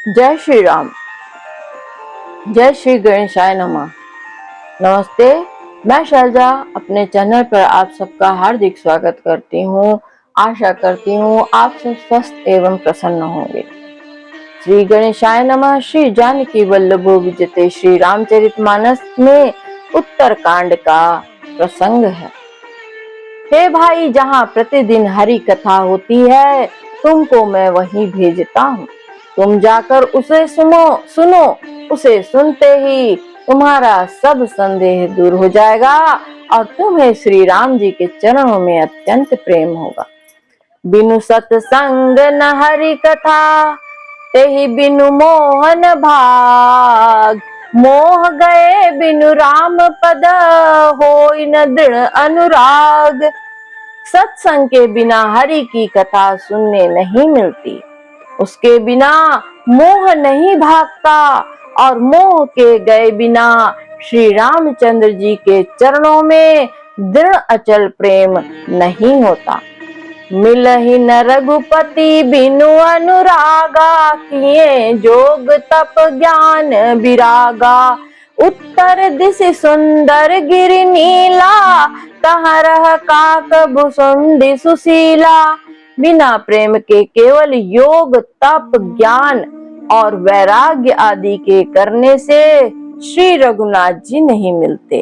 जय श्री राम। जय श्री गणेशाय नमः। नमस्ते, मैं शैलजा अपने चैनल पर आप सबका हार्दिक स्वागत करती हूँ। आशा करती हूँ आप सब स्वस्थ एवं प्रसन्न होंगे। श्री गणेशाय नमः। श्री जानकी वल्लभो विजयते श्री रामचरितमानस में उत्तरकांड का प्रसंग है। हे भाई, जहाँ प्रतिदिन हरि कथा होती है तुमको मैं वहीं भेजता हूँ। तुम जाकर उसे सुनो। उसे सुनते ही तुम्हारा सब संदेह दूर हो जाएगा और तुम्हें श्री राम जी के चरणों में अत्यंत प्रेम होगा। बिनु सत्संग न हरि कथा, तेहि बिनु मोहन भाग। मोह गए बिनु राम पद, होई न दृढ़ अनुराग। सत्संग के बिना हरि की कथा सुनने नहीं मिलती। उसके बिना मोह नहीं भागता और मोह के गए बिना श्री रामचंद्र जी के चरणों में दृढ़ अचल प्रेम नहीं होता। मिलहि न रघुपति बिनु अनुरागा, किए जोग तप ज्ञान विरागा। उत्तर दिश सुंदर गिरि नीला, तहाँ रह काक भुसुंडी सुशीला। बिना प्रेम के केवल योग तप ज्ञान और वैराग्य आदि के करने से श्री रघुनाथ जी नहीं मिलते।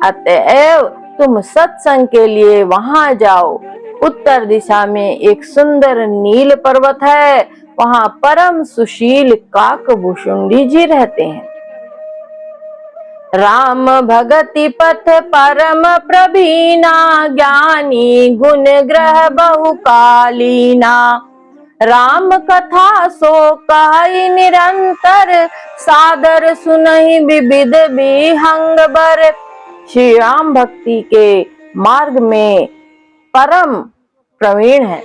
अतएव तुम सत्संग के लिए वहां जाओ। उत्तर दिशा में एक सुंदर नील पर्वत है, वहां परम सुशील काकभूषुंडी जी रहते हैं। राम भगति पथ परम प्रवीणा, ज्ञानी गुण ग्रह बहुकालीना। राम कथा सो कहि निरंतर, सादर सुनहि विविध विहंग बर। श्री राम भक्ति के मार्ग में परम प्रवीण है।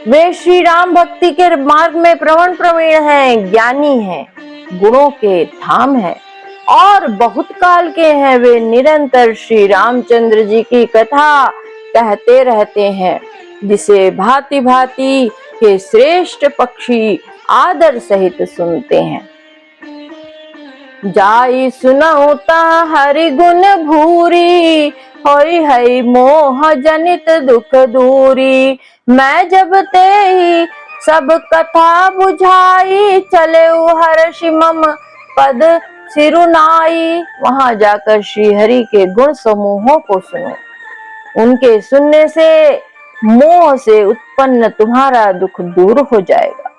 वे श्री राम भक्ति के मार्ग में प्रवीण हैं, ज्ञानी हैं, गुणों के धाम हैं और बहुत काल के हैं। वे निरंतर श्री रामचंद्र जी की कथा कहते रहते हैं, जिसे भांति भांति के श्रेष्ठ पक्षी आदर सहित सुनते हैं। जाई सुनऊ ता हरि गुण भूरी, होई है मोह जनित दुख दूरी। मैं जब ते ही सब कथा बुझाई, चले हर्षि मम पद सिरुनाई। वहां जाकर श्री हरि के गुण समूहों को सुनो। उनके सुनने से मोह से उत्पन्न तुम्हारा दुख दूर हो जाएगा।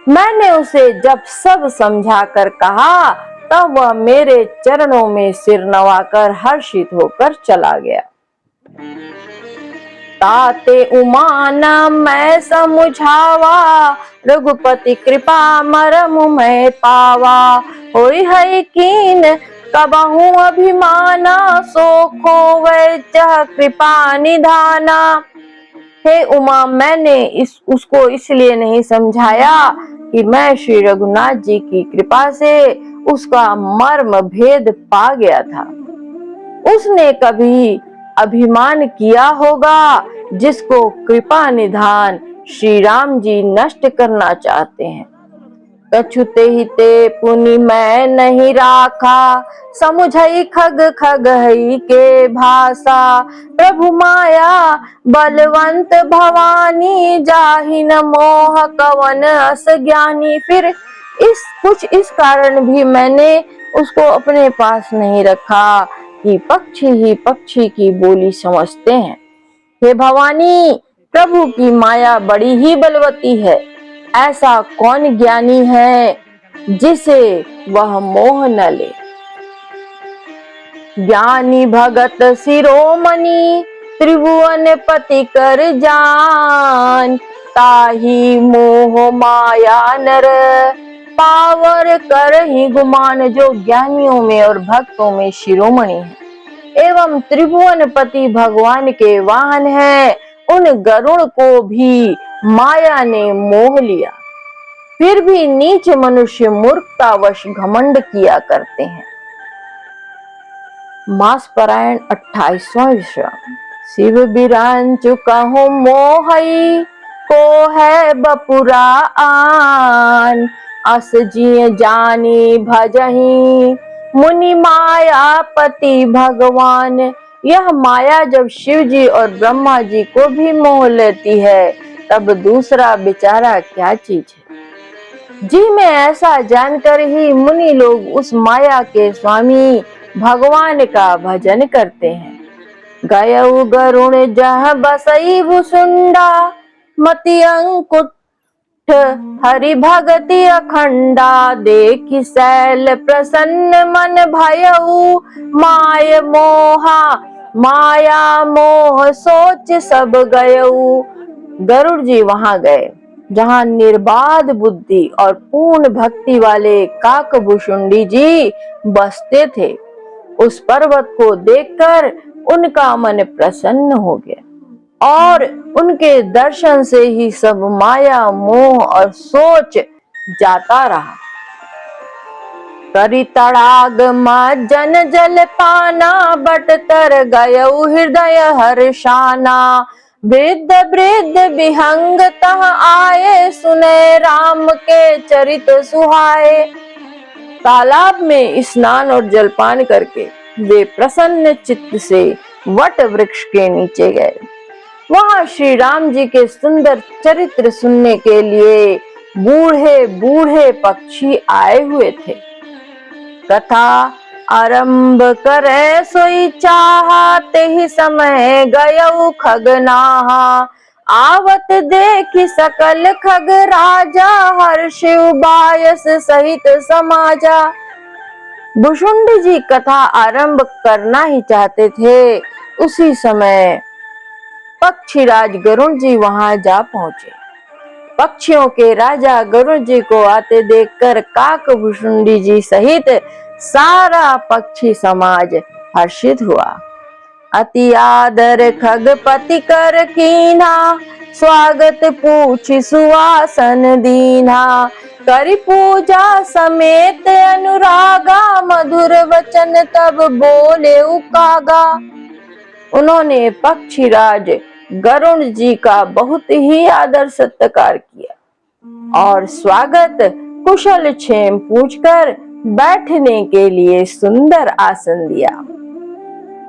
मैंने उसे जब सब समझा कर कहा, तब वह मेरे चरणों में सिर नवाकर हर्षित होकर चला गया। ताते उमाना मैं समुझावा, रघुपति कृपा मरमु मैं पावा। होई है कीन कबहू अभिमाना, सो खोवै चह कृपा निधाना। हे उमा, मैंने उसको इसलिए नहीं समझाया कि मैं श्री रघुनाथ जी की कृपा से उसका मर्म भेद पा गया था। उसने कभी अभिमान किया होगा, जिसको कृपा निधान श्री राम जी नष्ट करना चाहते हैं। कछुते ही ते पुनि मैं नहीं राखा, समुझई खग खग हई के भाषा। प्रभु माया बलवंत भवानी, जाहि न मोह कवन अस ज्ञानी। फिर इस कारण भी मैंने उसको अपने पास नहीं रखा कि पक्षी ही पक्षी की बोली समझते हैं। हे भवानी, प्रभु की माया बड़ी ही बलवती है। ऐसा कौन ज्ञानी है जिसे वह मोह न ले। ज्ञानी भगत शिरोमणि, त्रिभुवन पति कर जान। ताही मोह माया नर, पावर कर ही गुमान। जो ज्ञानियों में और भक्तों में शिरोमणि है एवं त्रिभुवन पति भगवान के वाहन है, उन गरुड़ को भी माया ने मोह लिया। फिर भी नीच मनुष्य मूर्खतावश घमंड किया करते हैं। मास पारायण 28वां विश्राम। शिव बिरांचु कहूं मोहई, को है बपुरा आन। अस जिय जानी भजही मुनि मायापति भगवान। यह माया जब शिव जी और ब्रह्मा जी को भी मोह लेती है, तब दूसरा बेचारा क्या चीज है। जी में ऐसा जानकर ही मुनि लोग उस माया के स्वामी भगवान का भजन करते हैं। गयऊ गरुण जह बसई भुसुंडा, मति अंकुट हरि भगति अखंडा। देखि शैल प्रसन्न मन भयऊ, माय मोहा माया मोह सोच सब गयऊ। गरुड़ जी वहां गए जहां निर्बाध बुद्धि और पूर्ण भक्ति वाले काकभुषुंडी जी बसते थे। उस पर्वत को देखकर उनका मन प्रसन्न हो गया और उनके दर्शन से ही सब माया मोह और सोच जाता रहा। करी तड़ाग जन जल पाना, बट तर गयऊ हृदय हर्षाना। वृद्ध वृद्ध विहंग तह आए, सुने राम के चरित सुहाए। तालाब में स्नान और जलपान करके वे प्रसन्न चित्त से वट वृक्ष के नीचे गए। वहां श्री राम जी के सुंदर चरित्र सुनने के लिए बूढ़े बूढ़े पक्षी आए हुए थे। कथा आरंभ करे सोई चाहते ही समय, गयऊ खगनाहा। आवत देखी सकल खग राजा, हर्ष बायस सहित समाजा। भुषुंडी जी कथा आरंभ करना ही चाहते थे, उसी समय पक्षीराज गरुड़ जी वहां जा पहुंचे। पक्षियों के राजा गरुड़ जी को आते देखकर काकभुषुंडी जी सहित सारा पक्षी समाज हर्षित हुआ। अति आदर खगपति कर कीन्हा, स्वागत पूछि सुवासन दीन्हा। करि पूजा समेत अनुरागा, मधुर वचन तब बोले उकागा। उन्होंने पक्षीराज गरुड़ जी का बहुत ही आदर सत्कार किया और स्वागत कुशल क्षेम पूछकर बैठने के लिए सुंदर आसन दिया।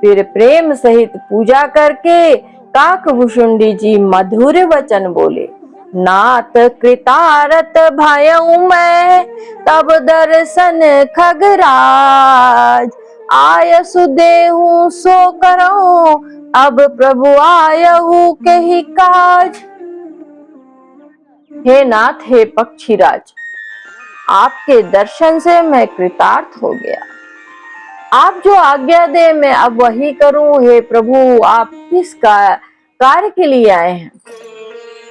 फिर प्रेम सहित पूजा करके काकभुषुंडी जी मधुर वचन बोले। नाथ कृतारत भयऊ मैं, तब दर्शन खगराज। आयसु देहु सो करऊं, अब प्रभु आयहु कही काज। हे नाथ, हे पक्षीराज, आपके दर्शन से मैं कृतार्थ हो गया। आप जो आज्ञा दे मैं अब वही करूं। हे प्रभु, आप किस कार्य के लिए आए हैं?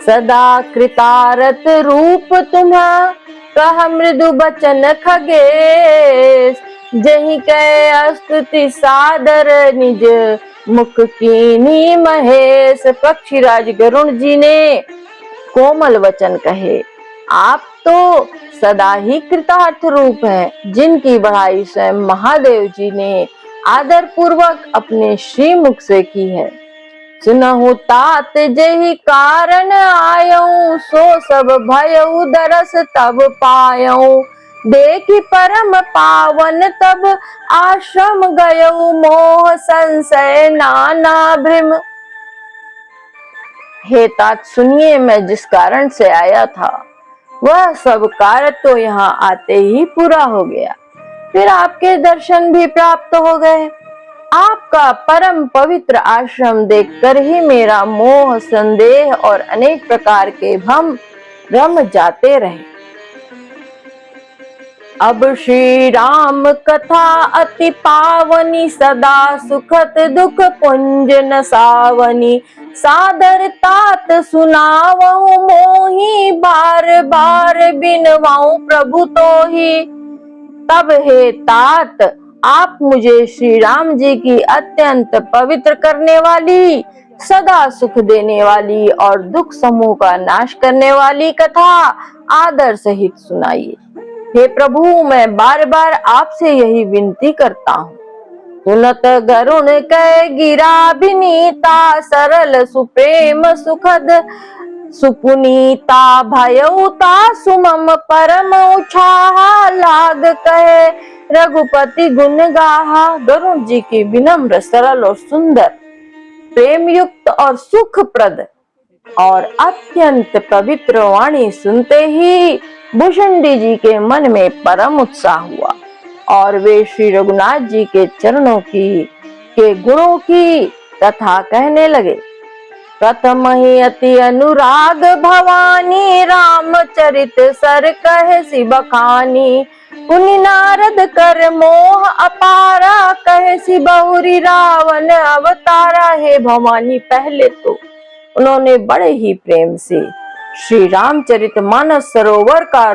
सदा कृतारत रूप तुम्हा, कह मृदु बचन खगेश। जही कह स्तुति सादर, निज मुख कीनी महेश। पक्षीराज गरुड़ जी ने कोमल वचन कहे। आप तो सदा ही कृतार्थ रूप हैं, जिनकी बढ़ाई स्वयं महादेव जी ने आदर पूर्वक अपने श्रीमुख से की है। सुनहु तात जेहि कारण आयऊ, सो सब भयऊ दरस तब पायऊ। देखि परम पावन तब आश्रम गयऊ, मोह संशय नाना भ्रम। हे तात, सुनिए, मैं जिस कारण से आया था वह सब कार्य तो यहाँ आते ही पूरा हो गया। फिर आपके दर्शन भी प्राप्त हो गए। आपका परम पवित्र आश्रम देखकर ही मेरा मोह संदेह और अनेक प्रकार के भ्रम रम जाते रहे। अब श्री राम कथा अति पावनी, सदा सुखत दुख पुंज नसावनी। सादर तात सुनावहु मोही, बार बार बिनवाऊं प्रभु तोही। तब हे तात, आप मुझे श्री राम जी की अत्यंत पवित्र करने वाली, सदा सुख देने वाली और दुख समूह का नाश करने वाली कथा आदर सहित सुनाइए। हे प्रभु, मैं बार बार आपसे यही विनती करता हूँ। सुनत गरुण कै गिरा विनीता, सरल सुप्रेम सुखद सुपुनीता भयउता सुमम परम उछाहा, लाग कहे रघुपति गुण गाहा। गरुड़ जी की विनम्र, सरल और सुंदर, प्रेम युक्त और सुखप्रद और अत्यंत पवित्र वाणी सुनते ही भुषुंडी जी के मन में परम उत्साह हुआ और वे श्री रघुनाथ जी के चरणों के गुणों की कथा कहने लगे। प्रथम ही अति अनुराग भवानी, रामचरित सर कहे सि बखानी। पुनि नारद कर मोह अपारा, कहे सि बहुरी रावण अवतारा। हे भवानी, पहले तो उन्होंने बड़े ही प्रेम से श्री रामचरित मानस सरोवर का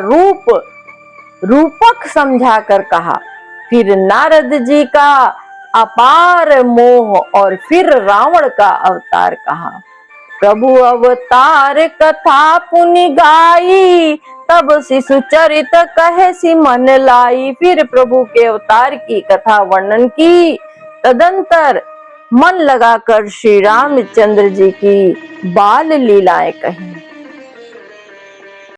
रूपक समझा कर कहा, फिर नारद जी का अपार मोह और फिर रावण का अवतार कहा। प्रभु अवतार कथा पुनि गाई, तब शिशु चरित कहे सि मन लाई। फिर प्रभु के अवतार की कथा वर्णन की, तदंतर मन लगाकर श्री रामचंद्र जी की बाल लीलाएं कही।